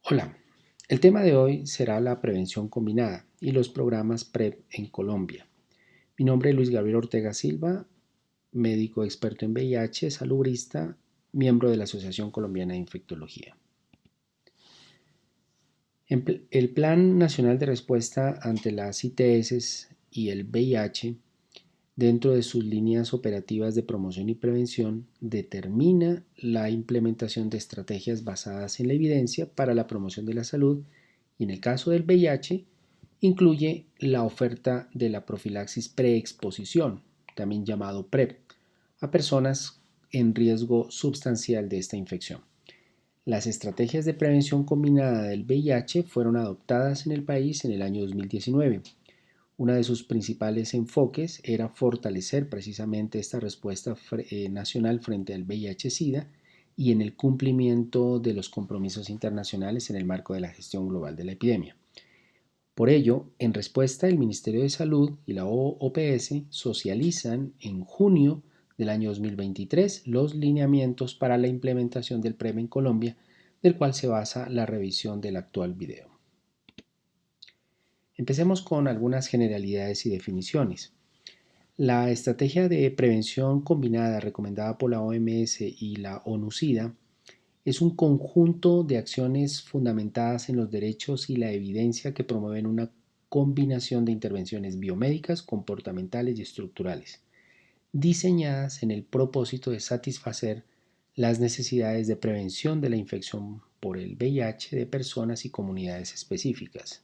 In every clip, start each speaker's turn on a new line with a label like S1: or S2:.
S1: Hola, el tema de hoy será la prevención combinada y los programas PrEP en Colombia. Mi nombre es Luis Gabriel Ortega Silva, médico experto en VIH, salubrista, miembro de la Asociación Colombiana de Infectología. El Plan Nacional de Respuesta ante las ITS y el VIH, dentro de sus líneas operativas de promoción y prevención, determina la implementación de estrategias basadas en la evidencia para la promoción de la salud y, en el caso del VIH, incluye la oferta de la profilaxis preexposición, también llamado PrEP, a personas en riesgo sustancial de esta infección. Las estrategias de prevención combinada del VIH fueron adoptadas en el país en el año 2019. Uno de sus principales enfoques era fortalecer precisamente esta respuesta nacional frente al VIH-Sida y en el cumplimiento de los compromisos internacionales en el marco de la gestión global de la epidemia. Por ello, en respuesta, el Ministerio de Salud y la OPS socializan en junio del año 2023 los lineamientos para la implementación del PrEP en Colombia, del cual se basa la revisión del actual video. Empecemos con algunas generalidades y definiciones. La estrategia de prevención combinada recomendada por la OMS y la ONU-SIDA es un conjunto de acciones fundamentadas en los derechos y la evidencia que promueven una combinación de intervenciones biomédicas, comportamentales y estructurales, diseñadas en el propósito de satisfacer las necesidades de prevención de la infección por el VIH de personas y comunidades específicas.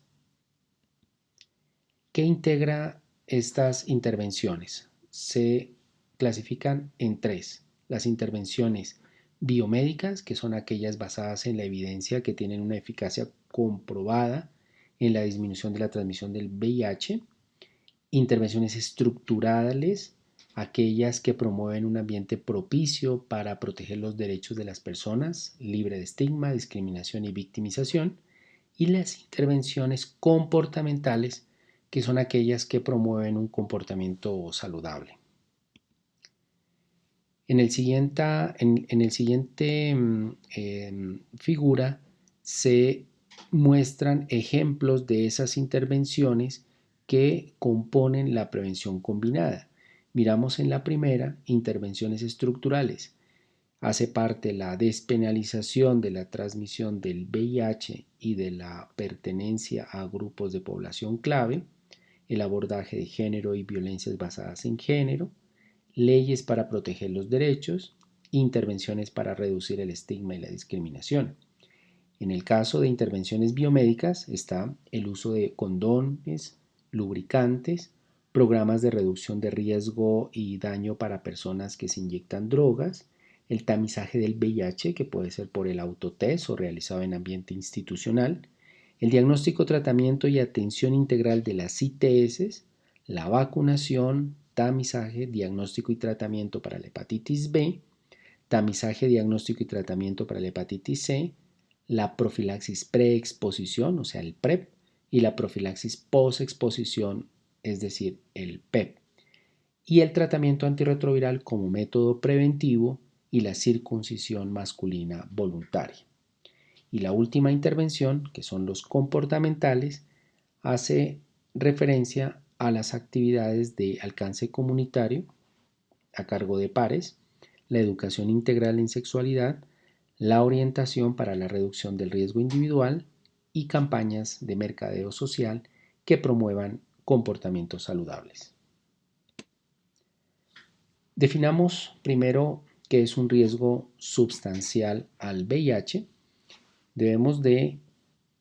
S1: ¿Qué integra estas intervenciones? Se clasifican en tres: las intervenciones biomédicas, que son aquellas basadas en la evidencia que tienen una eficacia comprobada en la disminución de la transmisión del VIH; intervenciones estructurales, aquellas que promueven un ambiente propicio para proteger los derechos de las personas, libre de estigma, discriminación y victimización; y las intervenciones comportamentales, que son aquellas que promueven un comportamiento saludable. En el siguiente figura se muestran ejemplos de esas intervenciones que componen la prevención combinada. Miramos en la primera, intervenciones estructurales. Hace parte la despenalización de la transmisión del VIH y de la pertenencia a grupos de población clave, el abordaje de género y violencias basadas en género, leyes para proteger los derechos, intervenciones para reducir el estigma y la discriminación. En el caso de intervenciones biomédicas está el uso de condones, lubricantes, programas de reducción de riesgo y daño para personas que se inyectan drogas, el tamizaje del VIH, que puede ser por el autotest o realizado en ambiente institucional, el diagnóstico, tratamiento y atención integral de las ITS, la vacunación, tamizaje, diagnóstico y tratamiento para la hepatitis B, tamizaje, diagnóstico y tratamiento para la hepatitis C, la profilaxis preexposición, o sea, el PrEP, y la profilaxis posexposición, es decir, el PEP, y el tratamiento antirretroviral como método preventivo y la circuncisión masculina voluntaria. Y la última intervención, que son los comportamentales, hace referencia a las actividades de alcance comunitario a cargo de pares, la educación integral en sexualidad, la orientación para la reducción del riesgo individual y campañas de mercadeo social que promuevan comportamientos saludables. Definamos primero qué es un riesgo substancial al VIH. Debemos de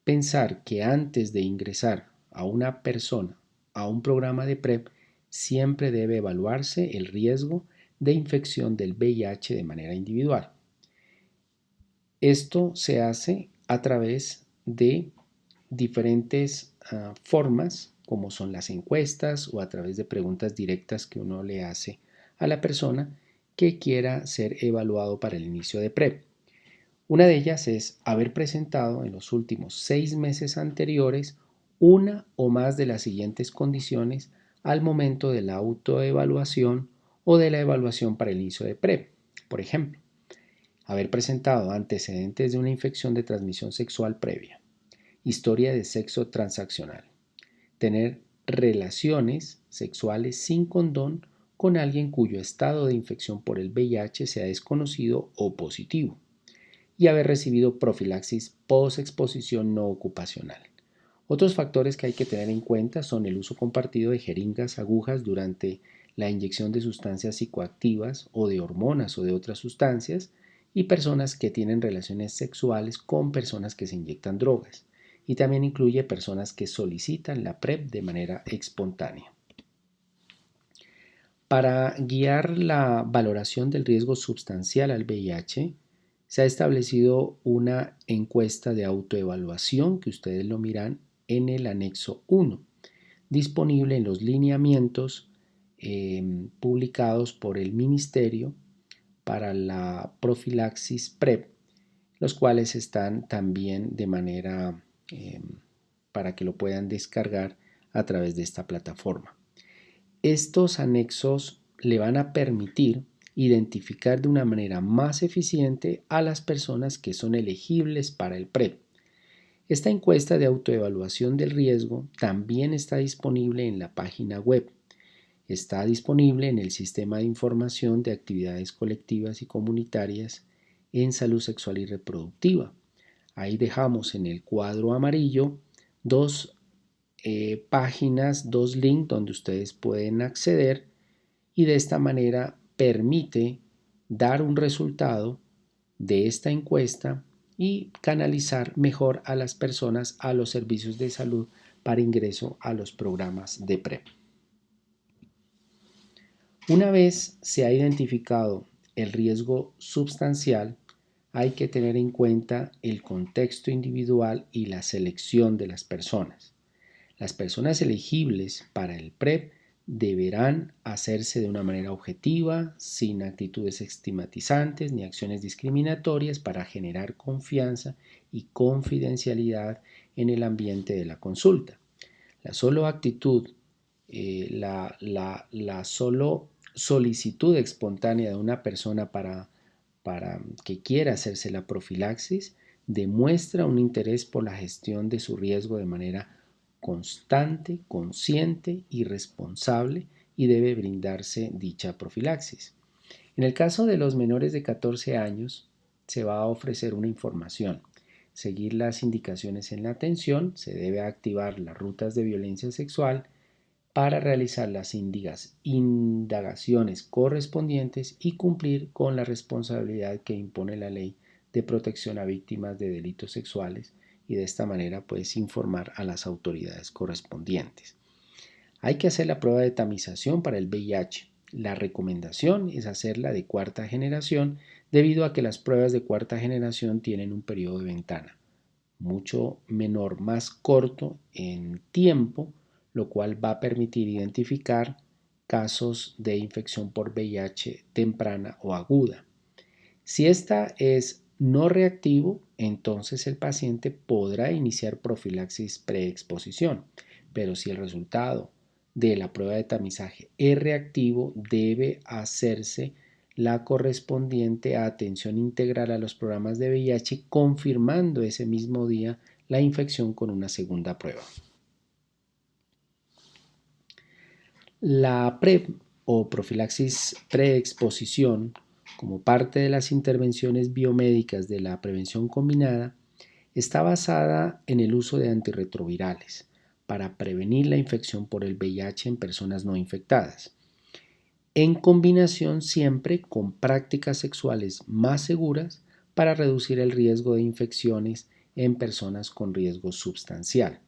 S1: pensar que antes de ingresar a una persona a un programa de PrEP, siempre debe evaluarse el riesgo de infección del VIH de manera individual. Esto se hace a través de diferentes formas, como son las encuestas o a través de preguntas directas que uno le hace a la persona que quiera ser evaluado para el inicio de PrEP. Una de ellas es haber presentado en los últimos 6 meses anteriores una o más de las siguientes condiciones al momento de la autoevaluación o de la evaluación para el inicio de PrEP. Por ejemplo, haber presentado antecedentes de una infección de transmisión sexual previa, historia de sexo transaccional, tener relaciones sexuales sin condón con alguien cuyo estado de infección por el VIH sea desconocido o positivo, y haber recibido profilaxis post-exposición no ocupacional. Otros factores que hay que tener en cuenta son el uso compartido de jeringas, agujas durante la inyección de sustancias psicoactivas o de hormonas o de otras sustancias, y personas que tienen relaciones sexuales con personas que se inyectan drogas. Y también incluye personas que solicitan la PrEP de manera espontánea. Para guiar la valoración del riesgo substancial al VIH, se ha establecido una encuesta de autoevaluación que ustedes lo miran en el anexo 1, disponible en los lineamientos publicados por el Ministerio para la profilaxis PrEP, los cuales están también de manera para que lo puedan descargar a través de esta plataforma. Estos anexos le van a permitir identificar de una manera más eficiente a las personas que son elegibles para el PrEP. Esta encuesta de autoevaluación del riesgo también está disponible en la página web. Está disponible en el Sistema de Información de Actividades Colectivas y Comunitarias en Salud Sexual y Reproductiva. Ahí dejamos en el cuadro amarillo dos páginas, dos links donde ustedes pueden acceder, y de esta manera permite dar un resultado de esta encuesta y canalizar mejor a las personas a los servicios de salud para ingreso a los programas de PrEP. Una vez se ha identificado el riesgo substancial, hay que tener en cuenta el contexto individual y la selección de las personas. Las personas elegibles para el PrEP deberán hacerse de una manera objetiva, sin actitudes estigmatizantes ni acciones discriminatorias, para generar confianza y confidencialidad en el ambiente de la consulta. La solo actitud, la solo solicitud espontánea de una persona para que quiera hacerse la profilaxis demuestra un interés por la gestión de su riesgo de manera constante, consciente y responsable, y debe brindarse dicha profilaxis. En el caso de los menores de 14 años, se va a ofrecer una información, seguir las indicaciones en la atención, se debe activar las rutas de violencia sexual para realizar las indagaciones correspondientes y cumplir con la responsabilidad que impone la ley de protección a víctimas de delitos sexuales, y de esta manera puedes informar a las autoridades correspondientes. Hay que hacer la prueba de tamización para el VIH. La recomendación es hacerla de cuarta generación, debido a que las pruebas de cuarta generación tienen un periodo de ventana mucho menor, más corto en tiempo, lo cual va a permitir identificar casos de infección por VIH temprana o aguda. Si esta es no reactivo, entonces el paciente podrá iniciar profilaxis preexposición, pero si el resultado de la prueba de tamizaje es reactivo, debe hacerse la correspondiente atención integral a los programas de VIH, confirmando ese mismo día la infección con una segunda prueba. La PrEP o profilaxis preexposición, como parte de las intervenciones biomédicas de la prevención combinada, está basada en el uso de antirretrovirales para prevenir la infección por el VIH en personas no infectadas, en combinación siempre con prácticas sexuales más seguras para reducir el riesgo de infecciones en personas con riesgo substancial.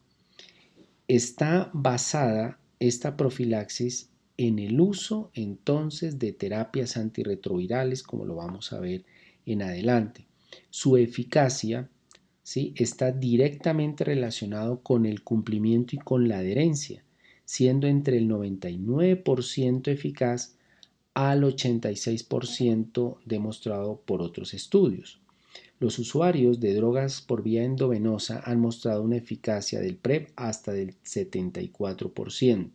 S1: Está basada esta profilaxis en el uso entonces de terapias antirretrovirales, como lo vamos a ver en adelante. Su eficacia, ¿sí?, está directamente relacionado con el cumplimiento y con la adherencia, siendo entre el 99% eficaz al 86% demostrado por otros estudios. Los usuarios de drogas por vía endovenosa han mostrado una eficacia del PrEP hasta del 74%.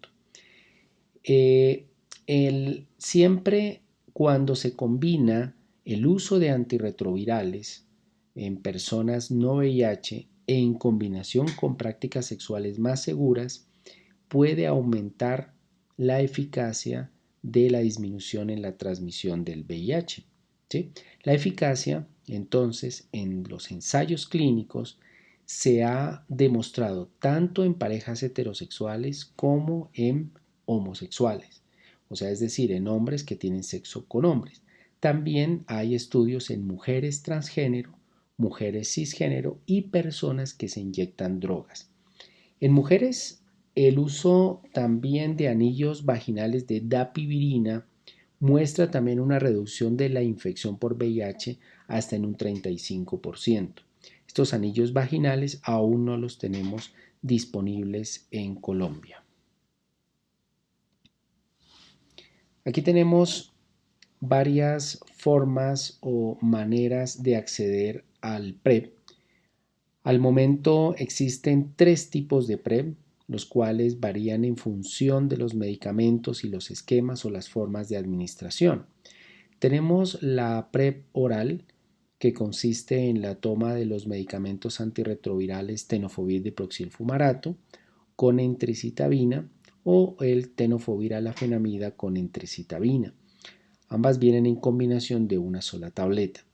S1: Siempre cuando se combina El uso de antirretrovirales en personas no VIH en combinación con prácticas sexuales más seguras puede aumentar la eficacia de la disminución en la transmisión del VIH. ¿Sí? La eficacia, entonces, en los ensayos clínicos se ha demostrado tanto en parejas heterosexuales como en homosexuales, o sea, es decir, en hombres que tienen sexo con hombres. También hay estudios en mujeres transgénero, mujeres cisgénero y personas que se inyectan drogas. En mujeres, el uso también de anillos vaginales de dapivirina muestra también una reducción de la infección por VIH hasta en un 35%. Estos anillos vaginales aún no los tenemos disponibles en Colombia. Aquí tenemos varias formas o maneras de acceder al PrEP. Al momento existen 3 tipos de PrEP, los cuales varían en función de los medicamentos y los esquemas o las formas de administración. Tenemos la PrEP oral, que consiste en la toma de los medicamentos antirretrovirales tenofovir diproxilfumarato con entricitabina o el tenofovir alafenamida con entricitabina. Ambas vienen en combinación de una sola tableta.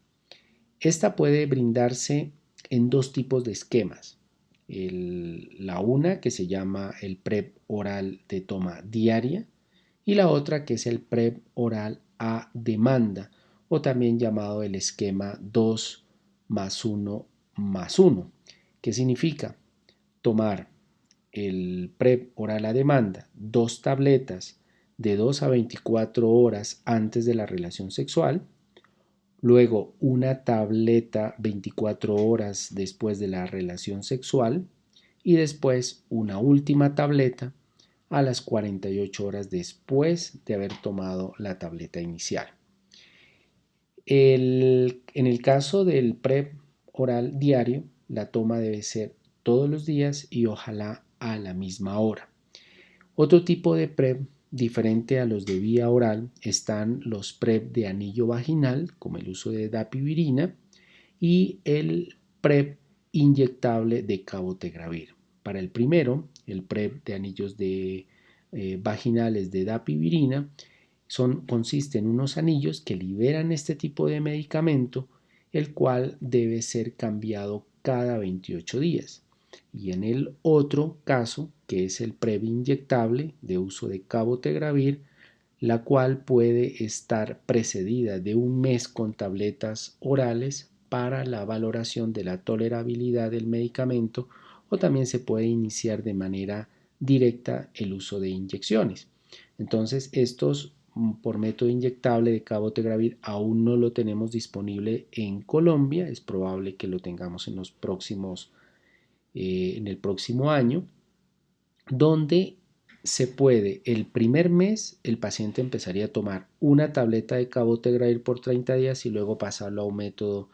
S1: Esta puede brindarse en 2 tipos de esquemas. La una que se llama el PrEP oral de toma diaria y la otra que es el PrEP oral a demanda o también llamado el esquema 2 más 1 más 1, que significa tomar el PrEP oral a demanda, 2 tabletas de 2 a 24 horas antes de la relación sexual, luego una tableta 24 horas después de la relación sexual y después una última tableta a las 48 horas después de haber tomado la tableta inicial. En el caso del PrEP oral diario, la toma debe ser todos los días y ojalá a la misma hora. Otro tipo de PrEP diferente a los de vía oral están los PrEP de anillo vaginal, como el uso de dapivirina, y el PrEP inyectable de cabotegravir. Para el primero, el PrEP de anillos vaginales de dapivirina, consiste en unos anillos que liberan este tipo de medicamento, el cual debe ser cambiado cada 28 días. Y en el otro caso, que es el PrEP inyectable de uso de cabotegravir, la cual puede estar precedida de un mes con tabletas orales para la valoración de la tolerabilidad del medicamento, o también se puede iniciar de manera directa el uso de inyecciones. Entonces, estos por método inyectable de cabotegravir aún no lo tenemos disponible en Colombia, es probable que lo tengamos en el próximo año, donde se puede, el primer mes el paciente empezaría a tomar una tableta de cabotegravir por 30 días y luego pasarlo a un método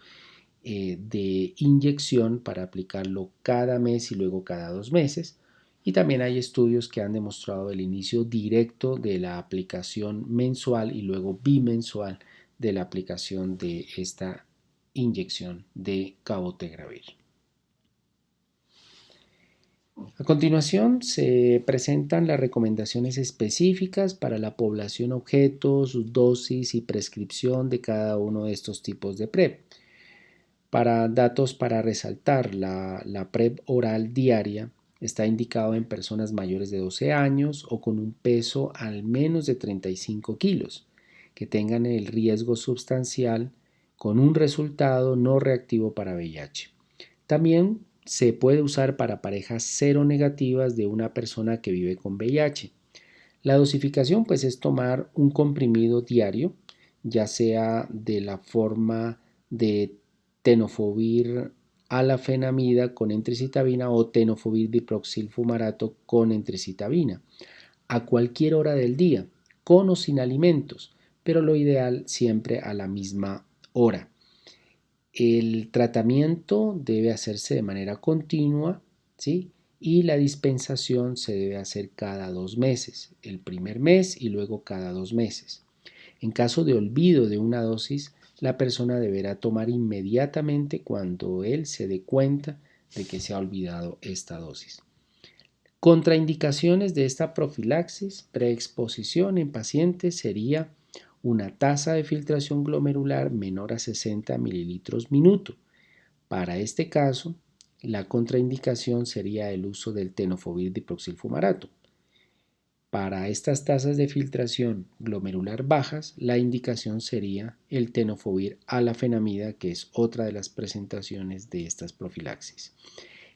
S1: de inyección para aplicarlo cada mes y luego cada 2 meses. Y también hay estudios que han demostrado el inicio directo de la aplicación mensual y luego bimensual de la aplicación de esta inyección de cabotegravir. A continuación se presentan las recomendaciones específicas para la población objeto, sus dosis y prescripción de cada uno de estos tipos de PrEP. Para datos para resaltar, la PrEP oral diaria está indicado en personas mayores de 12 años o con un peso al menos de 35 kilos, que tengan el riesgo sustancial con un resultado no reactivo para VIH. También se puede usar para parejas seronegativas de una persona que vive con VIH. La dosificación pues es tomar un comprimido diario, ya sea de la forma de tenofovir alafenamida con entricitabina o tenofovir diproxilfumarato con entricitabina a cualquier hora del día, con o sin alimentos, pero lo ideal siempre a la misma hora. El tratamiento debe hacerse de manera continua, ¿sí? Y la dispensación se debe hacer cada 2 meses, el primer mes y luego cada 2 meses. En caso de olvido de una dosis, la persona deberá tomar inmediatamente cuando él se dé cuenta de que se ha olvidado esta dosis. Contraindicaciones de esta profilaxis preexposición en pacientes sería una tasa de filtración glomerular menor a 60 mililitros minuto. Para este caso, la contraindicación sería el uso del tenofovir diproxilfumarato. Para estas tasas de filtración glomerular bajas, la indicación sería el tenofovir alafenamida, que es otra de las presentaciones de estas profilaxis.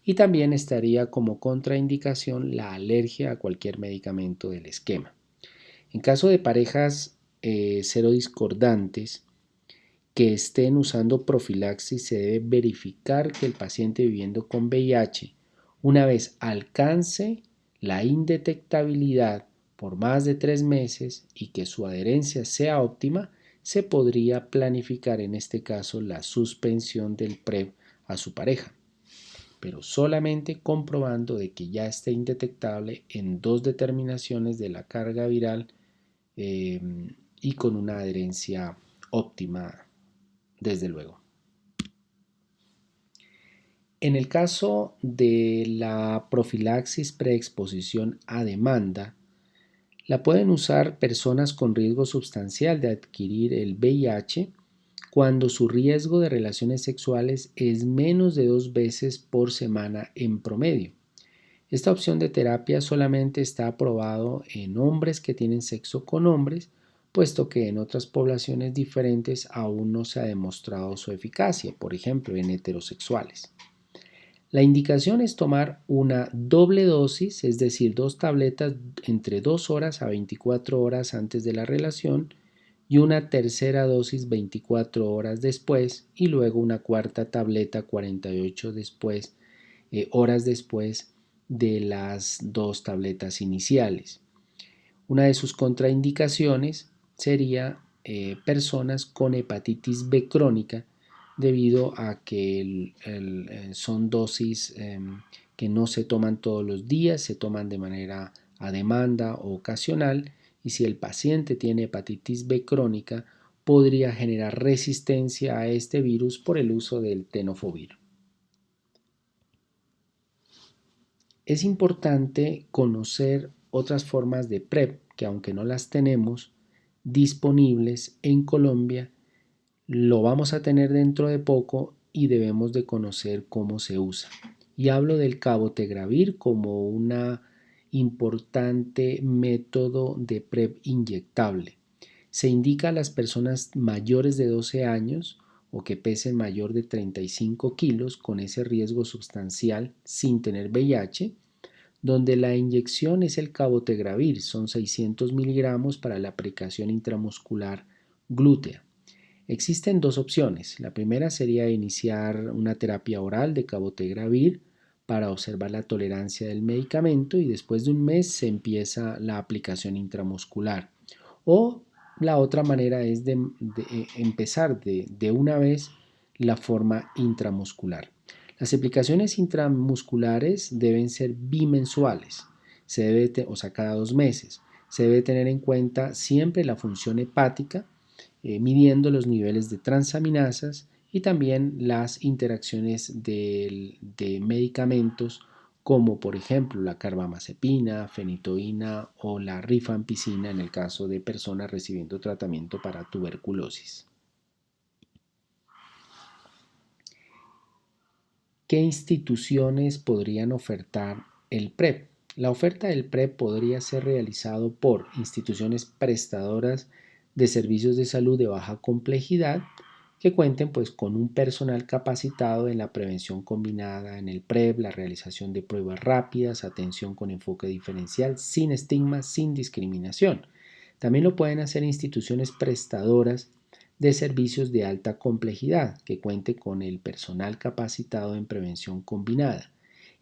S1: Y también estaría como contraindicación la alergia a cualquier medicamento del esquema. En caso de parejas serodiscordantes que estén usando profilaxis, se debe verificar que el paciente viviendo con VIH, una vez alcance la indetectabilidad por más de 3 meses y que su adherencia sea óptima, se podría planificar en este caso la suspensión del PrEP a su pareja, pero solamente comprobando de que ya esté indetectable en 2 determinaciones de la carga viral y con una adherencia óptima, desde luego. En el caso de la profilaxis preexposición a demanda, la pueden usar personas con riesgo sustancial de adquirir el VIH cuando su riesgo de relaciones sexuales es menos de 2 veces por semana en promedio. Esta opción de terapia solamente está aprobado en hombres que tienen sexo con hombres, puesto que en otras poblaciones diferentes aún no se ha demostrado su eficacia, por ejemplo en heterosexuales. La indicación es tomar una doble dosis, es decir, 2 tabletas entre 2 horas a 24 horas antes de la relación y una tercera dosis 24 horas después y luego una cuarta tableta 48 horas después de las 2 tabletas iniciales. Una de sus contraindicaciones sería personas con hepatitis B crónica, debido a que son dosis que no se toman todos los días, se toman de manera a demanda o ocasional, y si el paciente tiene hepatitis B crónica, podría generar resistencia a este virus por el uso del tenofovir. Es importante conocer otras formas de PrEP que, aunque no las tenemos disponibles en Colombia, lo vamos a tener dentro de poco y debemos de conocer cómo se usa. Y hablo del cabotegravir como un importante método de PrEP inyectable. Se indica a las personas mayores de 12 años o que pesen mayor de 35 kilos con ese riesgo sustancial sin tener VIH, donde la inyección es el cabotegravir, son 600 miligramos para la aplicación intramuscular glútea. Existen 2 opciones. La primera sería iniciar una terapia oral de cabotegravir para observar la tolerancia del medicamento y después de un mes se empieza la aplicación intramuscular. O la otra manera es de empezar de una vez la forma intramuscular. Las aplicaciones intramusculares deben ser bimensuales, o sea, cada 2 meses. Se debe tener en cuenta siempre la función hepática, midiendo los niveles de transaminasas y también las interacciones de medicamentos como por ejemplo la carbamazepina, fenitoína o la rifampicina en el caso de personas recibiendo tratamiento para tuberculosis. ¿Qué instituciones podrían ofertar el PrEP? La oferta del PrEP podría ser realizado por instituciones prestadoras de servicios de salud de baja complejidad que cuenten pues con un personal capacitado en la prevención combinada en el PrEP, la realización de pruebas rápidas, atención con enfoque diferencial, sin estigma, sin discriminación. También lo pueden hacer instituciones prestadoras de servicios de alta complejidad que cuente con el personal capacitado en prevención combinada.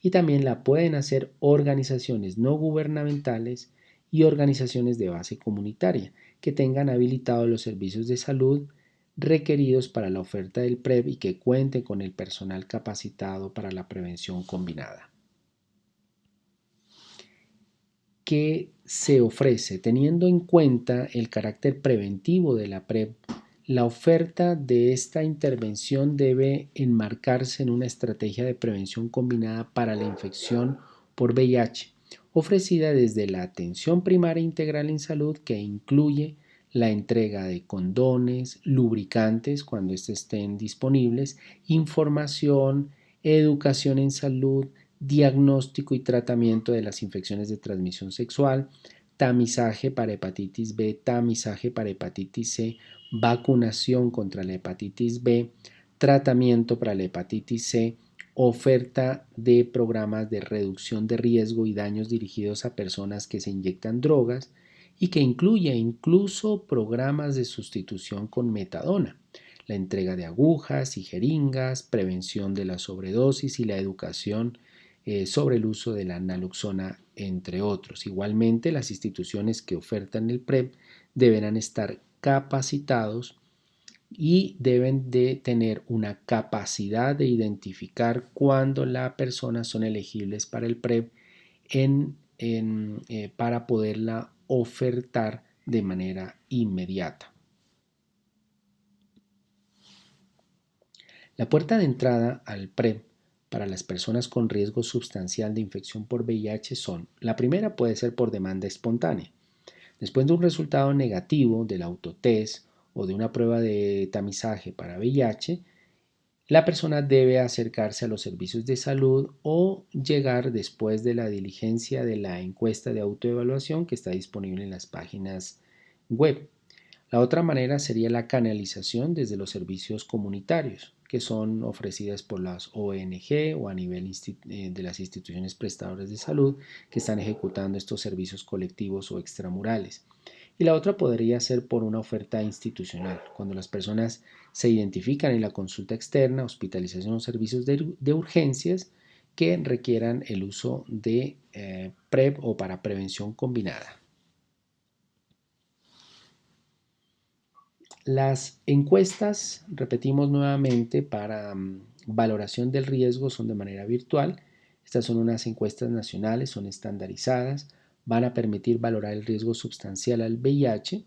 S1: Y también la pueden hacer organizaciones no gubernamentales y organizaciones de base comunitaria que tengan habilitados los servicios de salud requeridos para la oferta del PrEP y que cuenten con el personal capacitado para la prevención combinada. ¿Qué se ofrece? Teniendo en cuenta el carácter preventivo de la PrEP, La oferta de esta intervención debe enmarcarse en una estrategia de prevención combinada para la infección por VIH, ofrecida desde la atención primaria integral en salud, que incluye la entrega de condones, lubricantes cuando estos estén disponibles, información, educación en salud, diagnóstico y tratamiento de las infecciones de transmisión sexual, tamizaje para hepatitis B, tamizaje para hepatitis C, vacunación contra la hepatitis B, tratamiento para la hepatitis C, oferta de programas de reducción de riesgo y daños dirigidos a personas que se inyectan drogas y que incluye incluso programas de sustitución con metadona, la entrega de agujas y jeringas, prevención de la sobredosis y la educación sobre el uso de la naloxona, entre otros. Igualmente, las instituciones que ofertan el PrEP deberán estar capacitados y deben de tener una capacidad de identificar cuándo las personas son elegibles para el PrEP para poderla ofertar de manera inmediata. La puerta de entrada al PrEP para las personas con riesgo sustancial de infección por VIH son: la primera puede ser por demanda espontánea. Después de un resultado negativo del autotest o de una prueba de tamizaje para VIH, la persona debe acercarse a los servicios de salud o llegar después de la diligencia de la encuesta de autoevaluación que está disponible en las páginas web. La otra manera sería la canalización desde los servicios comunitarios, que son ofrecidas por las ONG o a nivel de las instituciones prestadoras de salud que están ejecutando estos servicios colectivos o extramurales. Y la otra podría ser por una oferta institucional, cuando las personas se identifican en la consulta externa, hospitalización o servicios de urgencias que requieran el uso de PrEP o para prevención combinada. Las encuestas, repetimos nuevamente, para valoración del riesgo son de manera virtual. Estas son unas encuestas nacionales, son estandarizadas, van a permitir valorar el riesgo sustancial al VIH,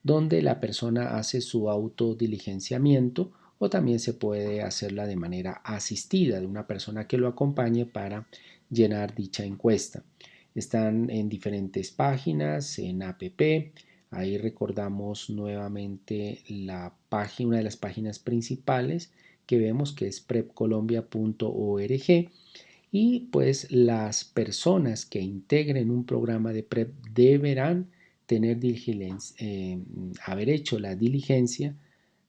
S1: donde la persona hace su autodiligenciamiento o también se puede hacerla de manera asistida de una persona que lo acompañe para llenar dicha encuesta. Están en diferentes páginas, en APP. Ahí recordamos nuevamente una de las páginas principales que vemos, que es prepcolombia.org, y pues las personas que integren un programa de PrEP deberán haber hecho la diligencia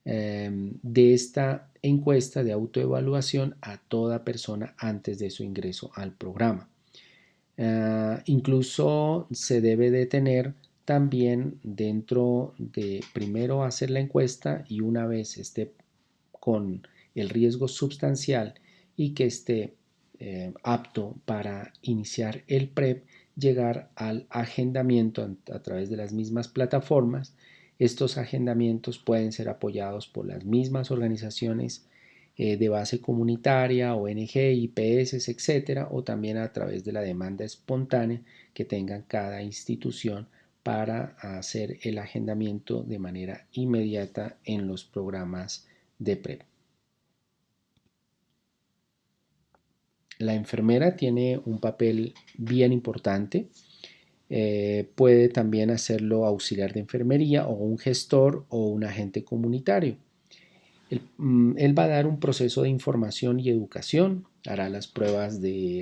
S1: de esta encuesta de autoevaluación a toda persona antes de su ingreso al programa. Incluso se debe de tener también, dentro de primero hacer la encuesta, y una vez esté con el riesgo sustancial y que esté apto para iniciar el PrEP, llegar al agendamiento a través de las mismas plataformas. Estos agendamientos pueden ser apoyados por las mismas organizaciones de base comunitaria, ONG, IPS, etcétera, o también a través de la demanda espontánea que tenga cada institución para hacer el agendamiento de manera inmediata en los programas de PrEP. La enfermera tiene un papel bien importante. Puede también hacerlo auxiliar de enfermería o un gestor o un agente comunitario. Él va a dar un proceso de información y educación, hará las pruebas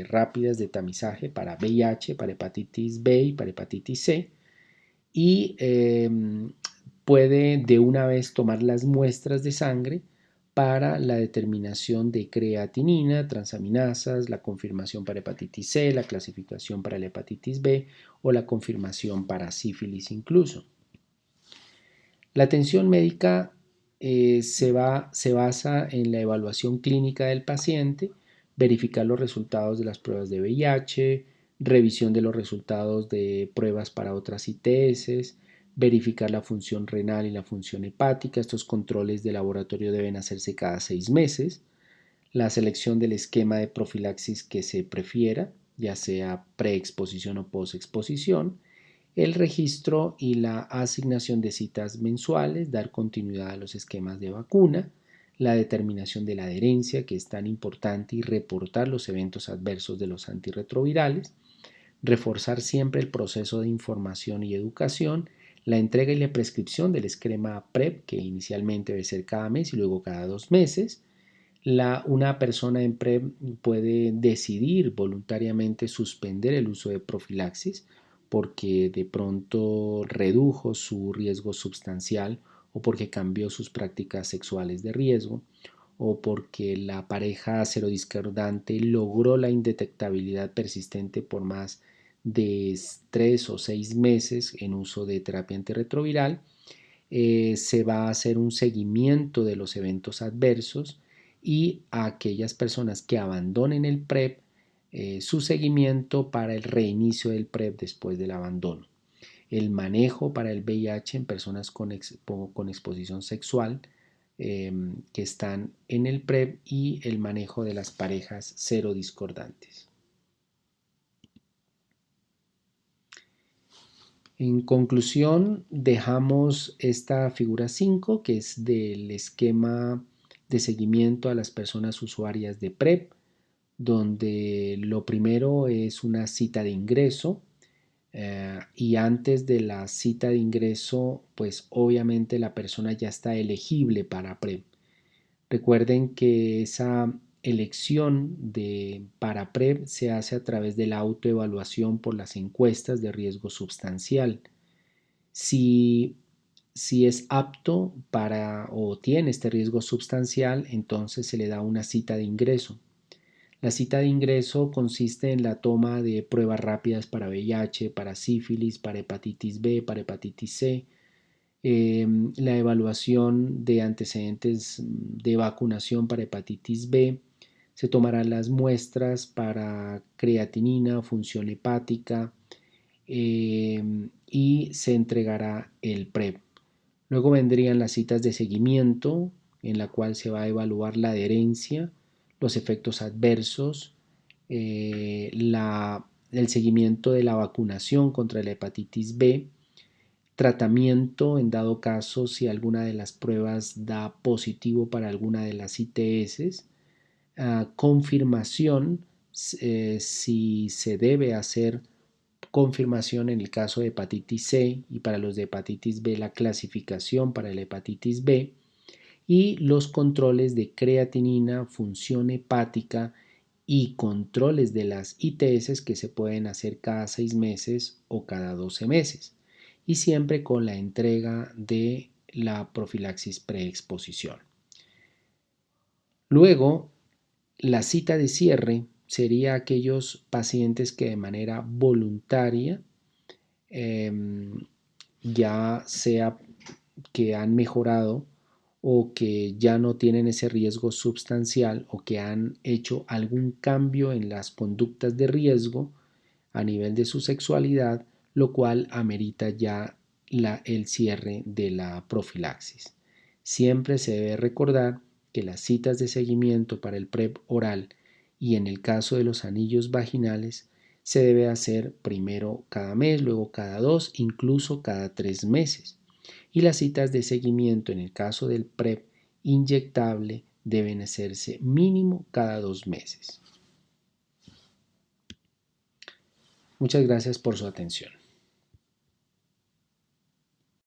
S1: rápidas de tamizaje para VIH, para hepatitis B y para hepatitis C, y puede de una vez tomar las muestras de sangre para la determinación de creatinina, transaminasas, la confirmación para hepatitis C, la clasificación para la hepatitis B o la confirmación para sífilis incluso. La atención médica se basa en la evaluación clínica del paciente, verificar los resultados de las pruebas de VIH, revisión de los resultados de pruebas para otras ITS, verificar la función renal y la función hepática. Estos controles de laboratorio deben hacerse cada 6 meses. La selección del esquema de profilaxis que se prefiera, ya sea preexposición o posexposición. el registro y la asignación de citas mensuales, dar continuidad a los esquemas de vacuna, la determinación de la adherencia, que es tan importante, y reportar los eventos adversos de los antirretrovirales, reforzar siempre el proceso de información y educación, la entrega y la prescripción del esquema PrEP, que inicialmente debe ser cada mes y luego cada 2 meses. Una persona en PrEP puede decidir voluntariamente suspender el uso de profilaxis porque de pronto redujo su riesgo sustancial o porque cambió sus prácticas sexuales de riesgo o porque la pareja serodiscordante logró la indetectabilidad persistente por más de 3 o 6 meses en uso de terapia antirretroviral. Se va a hacer un seguimiento de los eventos adversos y a aquellas personas que abandonen el PrEP, su seguimiento para el reinicio del PrEP después del abandono. El manejo para el VIH en personas con exposición sexual que están en el PrEP y el manejo de las parejas serodiscordantes. En conclusión, dejamos esta figura 5, que es del esquema de seguimiento a las personas usuarias de PrEP, donde lo primero es una cita de ingreso, y antes de la cita de ingreso, pues obviamente la persona ya está elegible para PrEP. Recuerden que esa elección para PrEP se hace a través de la autoevaluación por las encuestas de riesgo substancial. Si, si es apto para o tiene este riesgo substancial, entonces se le da una cita de ingreso. La cita de ingreso consiste en la toma de pruebas rápidas para VIH, para sífilis, para hepatitis B, para hepatitis C, la evaluación de antecedentes de vacunación para hepatitis B, se tomarán las muestras para creatinina, función hepática, y se entregará el PrEP. Luego vendrían las citas de seguimiento en la cual se va a evaluar la adherencia, los efectos adversos, el seguimiento de la vacunación contra la hepatitis B, tratamiento en dado caso si alguna de las pruebas da positivo para alguna de las ITS, confirmación si se debe hacer confirmación en el caso de hepatitis C y para los de hepatitis B la clasificación para la hepatitis B y los controles de creatinina, función hepática y controles de las ITS que se pueden hacer cada 6 meses o cada 12 meses y siempre con la entrega de la profilaxis preexposición. Luego, la cita de cierre sería aquellos pacientes que de manera voluntaria, ya sea que han mejorado o que ya no tienen ese riesgo sustancial o que han hecho algún cambio en las conductas de riesgo a nivel de su sexualidad, lo cual amerita ya el cierre de la profilaxis. Siempre se debe recordar que las citas de seguimiento para el PrEP oral y en el caso de los anillos vaginales se debe hacer primero cada mes, luego cada 2, incluso cada 3 meses. Y las citas de seguimiento en el caso del PrEP inyectable deben hacerse mínimo cada 2 meses. Muchas gracias por su atención.